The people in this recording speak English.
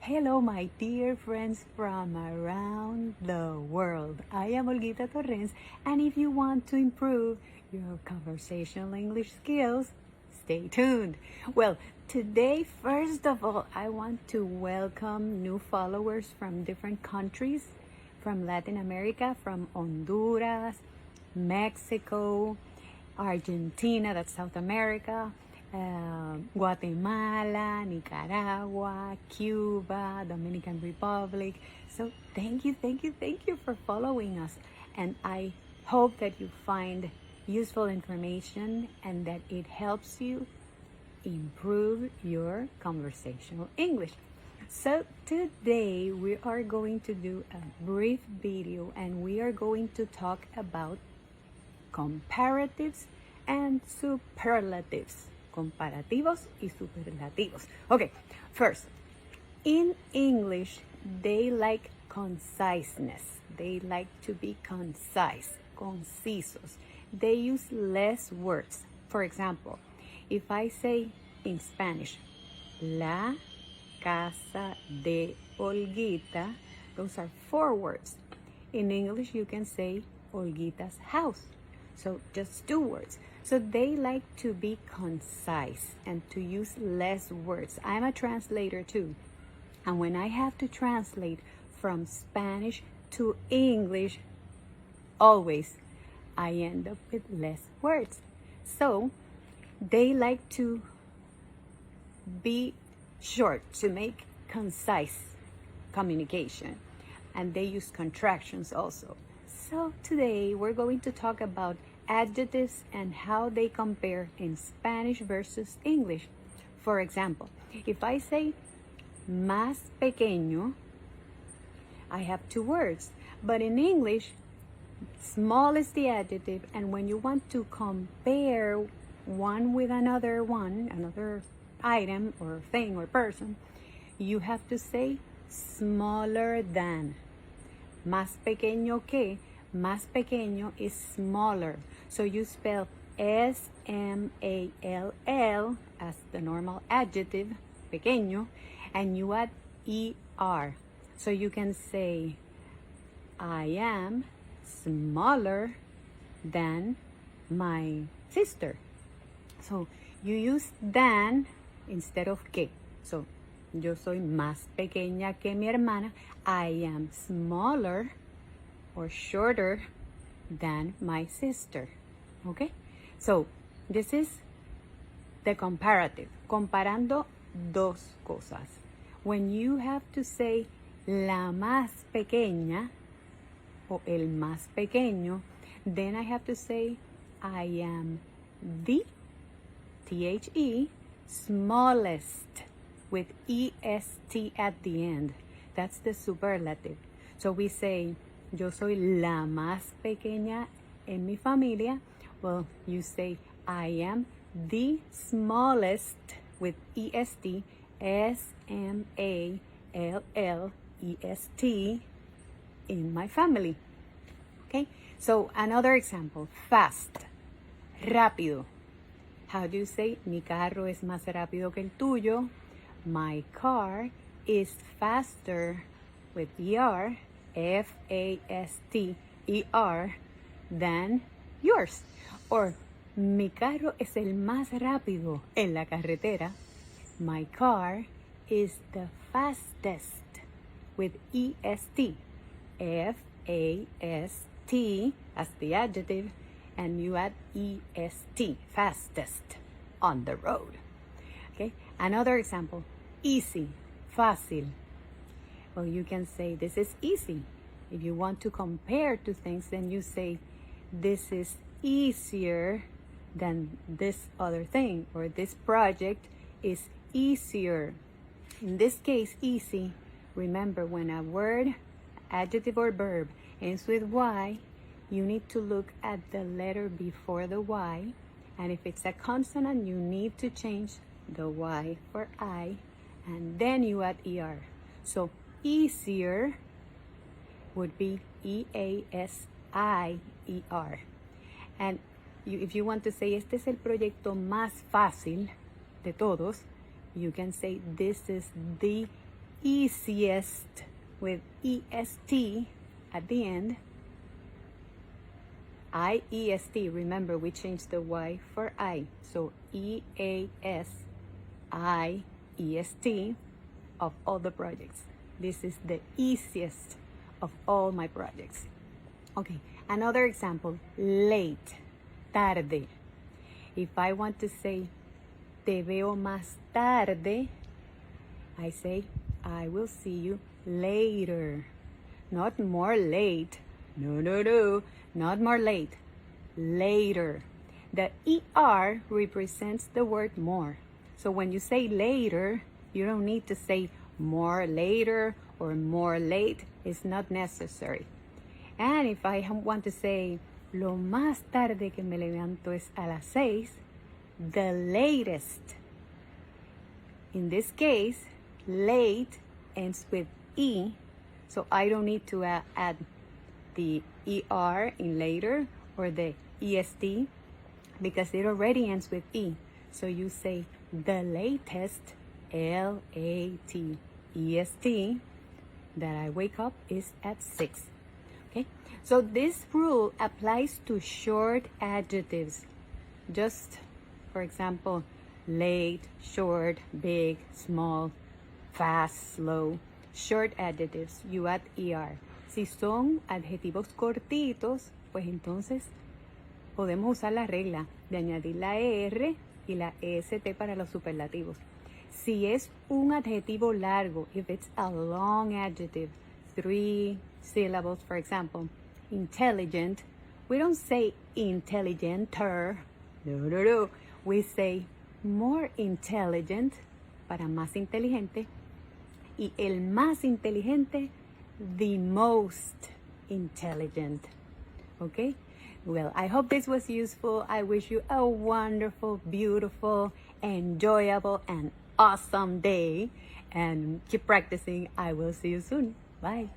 Hello, my dear friends from around the world. I am Olguita Torrens, and if you want to improve your conversational English skills, stay tuned. Well, today, first of all, I want to welcome new followers from different countries, from Latin America, from Honduras, Mexico, Argentina, that's South America, Guatemala, Nicaragua, Cuba, Dominican Republic. So thank you for following us. And I hope that you find useful information and that it helps you improve your conversational English. So today we are going to do a brief video and we are going to talk about comparatives and superlatives. Comparativos y superlativos. Okay, first, in English, they like conciseness. They like to be concise, concisos. They use less words. For example, if I say in Spanish, la casa de Olguita, those are 4 words. In English, you can say Olguita's house. So just 2 words. So they like to be concise and to use less words. I'm a translator too. And when I have to translate from Spanish to English, always I end up with less words. So they like to be short, to make concise communication. And they use contractions also. So today we're going to talk about adjectives and how they compare in Spanish versus English. For example, if I say más pequeño, I have 2 words. But in English, small is the adjective, and when you want to compare one with another item or thing or person, you have to say smaller than. Más pequeño que. Más pequeño is smaller. So you spell S-M-A-L-L as the normal adjective, pequeño, and you add ER. So you can say, I am smaller than my sister. So you use than instead of que. So yo soy más pequeña que mi hermana. I am smaller or shorter than my sister. Okay? So this is the comparative. Comparando dos cosas. When you have to say la más pequeña o el más pequeño, then I have to say I am the, T-H-E, smallest with E-S-T at the end. That's the superlative. So we say, yo soy la más pequeña en mi familia. Well, you say, I am the smallest with E-S-T, S-M-A-L-L-E-S-T in my family. Okay? So another example, fast, rápido. How do you say, mi carro es más rápido que el tuyo? My car is faster with ER, F-A-S-T-E-R, than yours. Or, mi carro es el más rápido en la carretera. My car is the fastest with E-S-T, F-A-S-T as the adjective, and you add E-S-T, fastest, on the road. Okay, another example, easy, fácil. Well, you can say this is easy. If you want to compare two things, then you say this is easier than this other thing, or this project is easier. In this case, easy, remember when a word, adjective or verb ends with Y, you need to look at the letter before the Y, and if it's a consonant, you need to change the Y for I, and then you add ER. So easier would be E-A-S-I-E-R. And if you want to say, este es el proyecto más fácil de todos, you can say, this is the easiest with est at the end. I-E-S-T, remember we changed the Y for I. So E-A-S-I-E-S-T of all the projects. This is the easiest of all my projects. Okay, another example, late, tarde. If I want to say, te veo más tarde, I say, I will see you later. Not more late. No, not more late. Later. The ER represents the word more. So when you say later, you don't need to say more later or more late. It's not necessary. And if I want to say, lo más tarde que me levanto es a las 6, the latest. In this case, late ends with E, so I don't need to add the ER in later or the EST because it already ends with E. So you say the latest, L-A-T-E-S-T, that I wake up is at 6. Okay, so this rule applies to short adjectives. Just, for example, late, short, big, small, fast, slow. Short adjectives, you add ER. Si son adjetivos cortitos, pues entonces podemos usar la regla de añadir la ER y la EST para los superlativos. Si es un adjetivo largo, if it's a long adjective, 3 syllables, for example, intelligent, we don't say intelligenter. No. We say more intelligent, para más inteligente, y el más inteligente, the most intelligent. Okay? Well, I hope this was useful. I wish you a wonderful, beautiful, enjoyable, and awesome day. And keep practicing. I will see you soon. Bye.